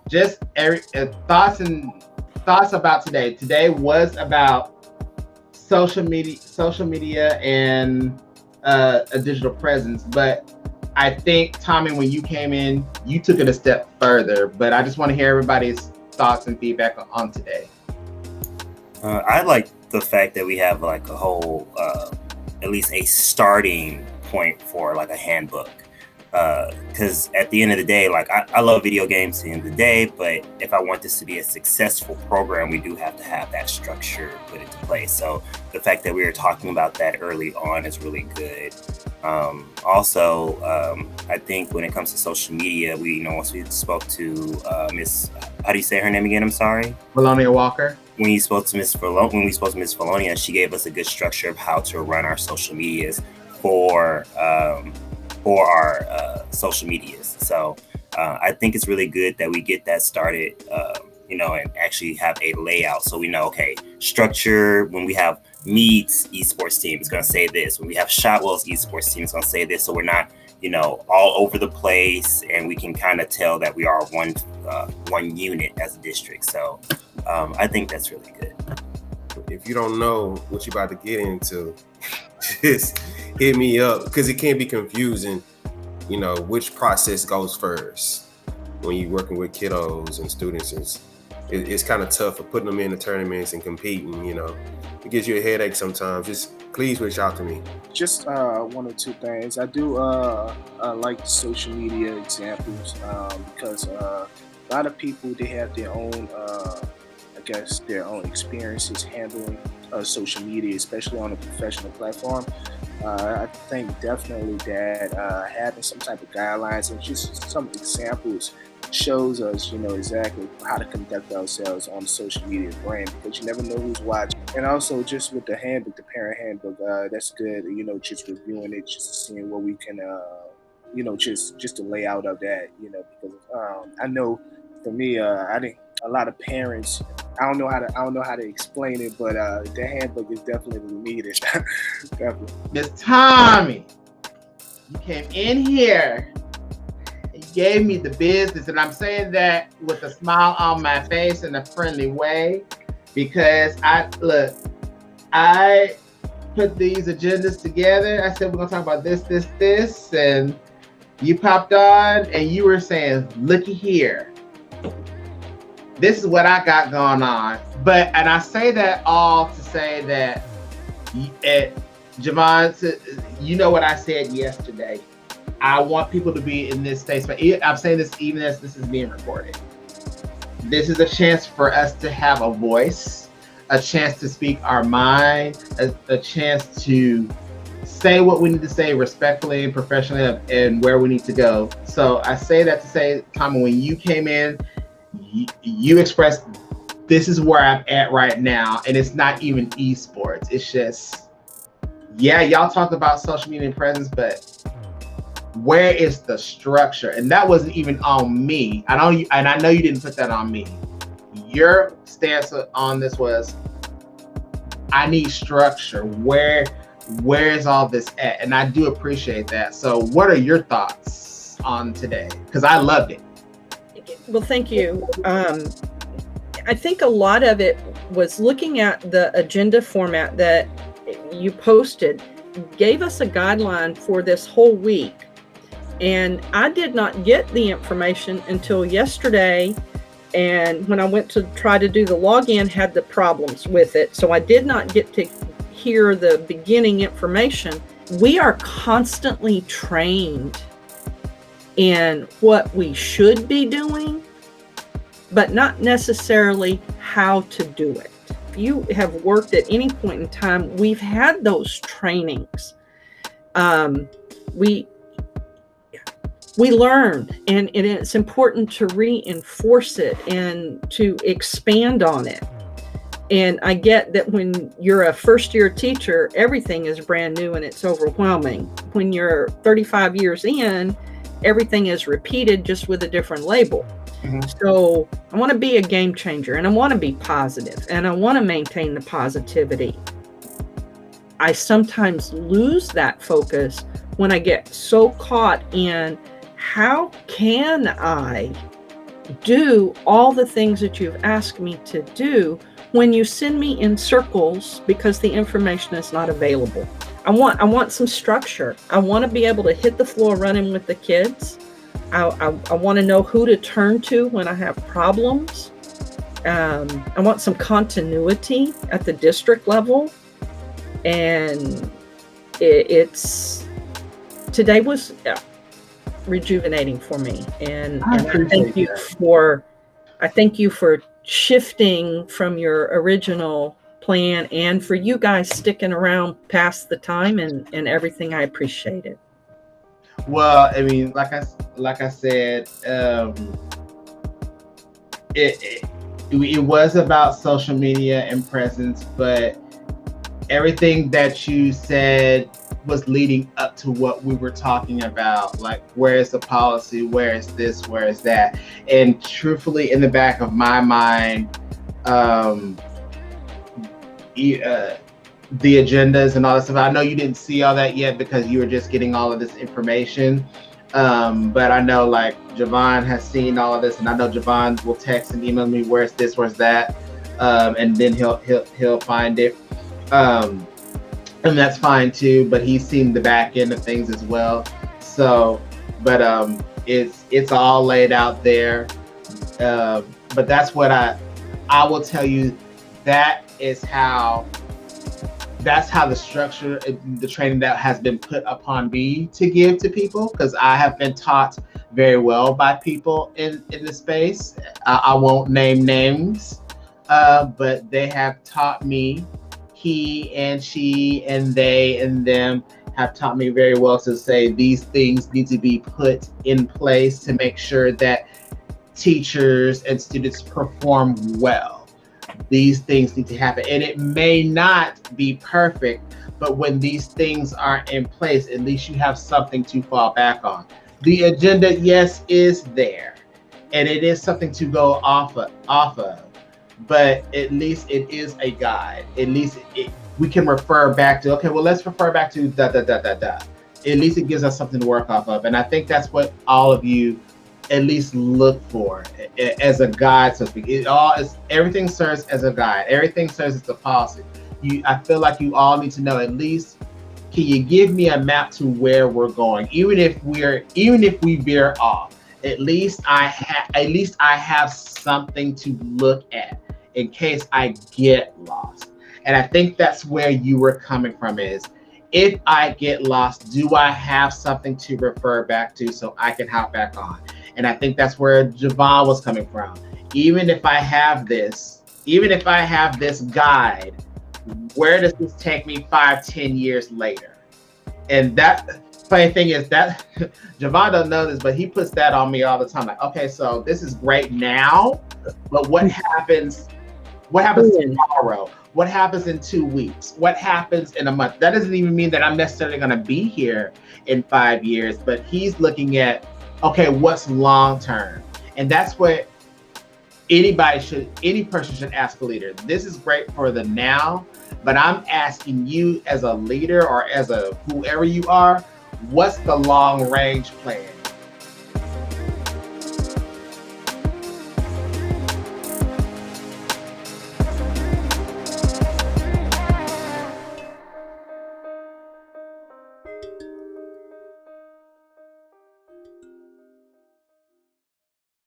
just thoughts about today. Today was about social media, and a digital presence. But I think, Tommy, when you came in, you took it a step further. But I just want to hear everybody's thoughts and feedback on today. I like the fact that we have like a whole, at least a starting point for like a handbook. Because at the end of the day, like I love video games at the end of the day, but if I want this to be a successful program, we do have to have that structure put into place. So the fact that we are talking about that early on is really good. Also, I think when it comes to social media, once we spoke to Miss, how do you say her name again? I'm sorry. Melonia Walker. When we spoke to Miss Felonia, she gave us a good structure of how to run our social medias for our social medias. So I think it's really good that we get that started, and actually have a layout so we know, okay, structure. When we have Mead's esports team, it's going to say this. When we have Shotwell's esports team, it's going to say this. So we're not, all over the place, and we can kind of tell that we are one unit as a district. So I think that's really good. If you don't know what you're about to get into, just hit me up, because it can be confusing, which process goes first when you're working with kiddos and students. It's kind of tough for putting them in the tournaments and competing. It gives you a headache sometimes. Just please reach out to me. Just one or two things. I do like the social media examples because a lot of people, they have their own their own experiences handling social media, especially on a professional platform. I think definitely that having some type of guidelines and just some examples shows us, exactly how to conduct ourselves on the social media brand, because you never know who's watching. And also just with the handbook, the parent handbook, that's good, just reviewing it, just seeing what we can, just the layout of that, because I know for me, I think a lot of parents, I don't know how to explain it, but the handbook is definitely needed. Definitely. Miss Tommy, you came in here and gave me the business, and I'm saying that with a smile on my face in a friendly way, because I put these agendas together. I said we're gonna talk about this, and you popped on and you were saying, looky here. This is what I got going on. And I say that all to say that, Javon, you know what I said yesterday. I want people to be in this space, but I'm saying this even as this is being recorded. This is a chance for us to have a voice, a chance to speak our mind, a chance to say what we need to say respectfully and professionally, and where we need to go. So I say that to say, Tommy, when you came in, you expressed, this is where I'm at right now, and it's not even esports. It's just, y'all talked about social media presence, but where is the structure? And that wasn't even on me. I know you didn't put that on me. Your stance on this was, I need structure. Where is all this at? And I do appreciate that. So what are your thoughts on today? Because I loved it. Well, thank you. I think a lot of it was looking at the agenda format that you posted, gave us a guideline for this whole week. And I did not get the information until yesterday. And when I went to try to do the login, had the problems with it. So I did not get to hear the beginning information. We are constantly trained in what we should be doing, but not necessarily how to do it. If you have worked at any point in time, we've had those trainings. We learn, and it's important to reinforce it and to expand on it. And I get that when you're a first-year teacher, everything is brand new and it's overwhelming. When you're 35 years in, everything is repeated just with a different label. Mm-hmm. So I want to be a game changer, and I want to be positive, and I want to maintain the positivity. I sometimes lose that focus when I get so caught in, how can I do all the things that you've asked me to do when you send me in circles because the information is not available. I want some structure. I want to be able to hit the floor running with the kids. I want to know who to turn to when I have problems. I want some continuity at the district level. And today was rejuvenating for me. And I thank you for shifting from your original plan and for you guys sticking around past the time and everything. I appreciate it. Well, I mean, like I said, it was about social media and presence, but everything that you said was leading up to what we were talking about. Like, where is the policy? Where is this? Where is that? And truthfully, in the back of my mind, the agendas and all that stuff. I know you didn't see all that yet because you were just getting all of this information. But I know like Javon has seen all of this, and I know Javon will text and email me, where's this, where's that? And then he'll find it. And that's fine too, but he's seen the back end of things as well. So, but it's all laid out there. But that's what I will tell you, that's how the structure, the training that has been put upon me to give to people, because I have been taught very well by people in the space. I won't name names, but they have taught me. He and she and they and them have taught me very well to say these things need to be put in place to make sure that teachers and students perform well. These things need to happen, and it may not be perfect, but when these things are in place, at least you have something to fall back on. The agenda, yes, is there, and it is something to go off of, but at least it is a guide. At least we can refer back to, okay, well, let's refer back to da da da da da. At least it gives us something to work off of, and I think that's what all of you at least look for as a guide, so to speak. Everything serves as a guide. Everything serves as a policy. I feel like you all need to know, at least, can you give me a map to where we're going? Even if we veer off, at least I have something to look at in case I get lost. And I think that's where you were coming from, is if I get lost, do I have something to refer back to so I can hop back on? And I think that's where Javon was coming from. Even if I have this guide, where does this take me 5-10 years later? And that funny thing is that Javon doesn't know this, but he puts that on me all the time. Like, okay, so this is great now, but what happens tomorrow? What happens in 2 weeks? What happens in a month? That doesn't even mean that I'm necessarily going to be here in 5 years, but he's looking at, okay, what's long term? And that's what any person should ask a leader. This is great for the now, but I'm asking you as a leader or as a whoever you are, what's the long range plan?